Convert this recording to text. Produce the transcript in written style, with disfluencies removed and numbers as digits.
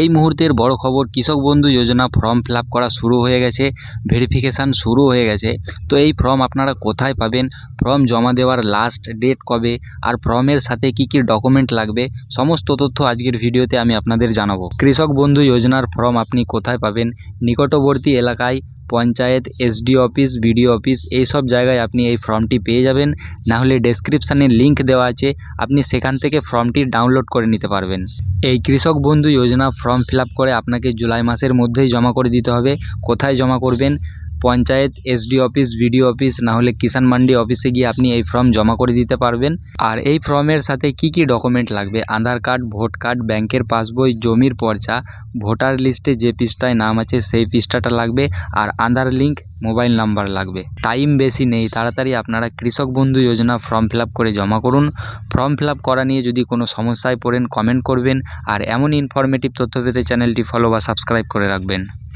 এই মুহূর্তের বড় খবর, কৃষক বন্ধু যোজনা ফর্ম ফিল আপ করা শুরু হয়ে গেছে, ভেরিফিকেশান শুরু হয়ে গেছে। তো এই ফর্ম আপনারা কোথায় পাবেন, ফর্ম জমা দেওয়ার লাস্ট ডেট কবে, আর ফর্মের সাথে কি কি ডকুমেন্ট লাগবে, সমস্ত তথ্য আজকের ভিডিওতে আমি আপনাদের জানাবো। কৃষক বন্ধু যোজনার ফর্ম আপনি কোথায় পাবেন? নিকটবর্তী এলাকায় panchayat, SD office, BDO office, এই সব জায়গায় আপনি এই ফর্মটি পেয়ে যাবেন। না হলে ডেসক্রিপশানে লিঙ্ক দেওয়া আছে, আপনি সেখান থেকে ফর্মটি ডাউনলোড করে নিতে পারবেন। এই কৃষক বন্ধু যোজনা ফর্ম ফিল আপ করে আপনাকে জুলাই মাসের মধ্যেই জমা করে দিতে হবে। কোথায় জমা করবেন? Panchayat, SD office, BDO office, না হলে কিষাণ মান্ডি অফিসে গিয়ে আপনি এই ফর্ম জমা করে দিতে পারবেন। আর এই ফর্মের সাথে কি কি ডকুমেন্ট লাগবে? আধার কার্ড, ভোট কার্ড, ব্যাংকের পাসবই, জমির পর্চা, ভোটার লিস্টে যে পৃষ্ঠায় নাম আছে সেই পৃষ্ঠাটা লাগবে, আর আধার লিঙ্ক, মোবাইল নাম্বার লাগবে। টাইম বেশি নেই, তাড়াতাড়ি আপনারা কৃষক বন্ধু যোজনা ফর্ম ফিল আপ করে জমা করুন। ফর্ম ফিল আপ করা নিয়ে যদি কোনো সমস্যায় পড়েন কমেন্ট করবেন, আর এমন ইনফরমেটিভ তথ্য পেতে চ্যানেলটি ফলো বা সাবস্ক্রাইব করে রাখবেন।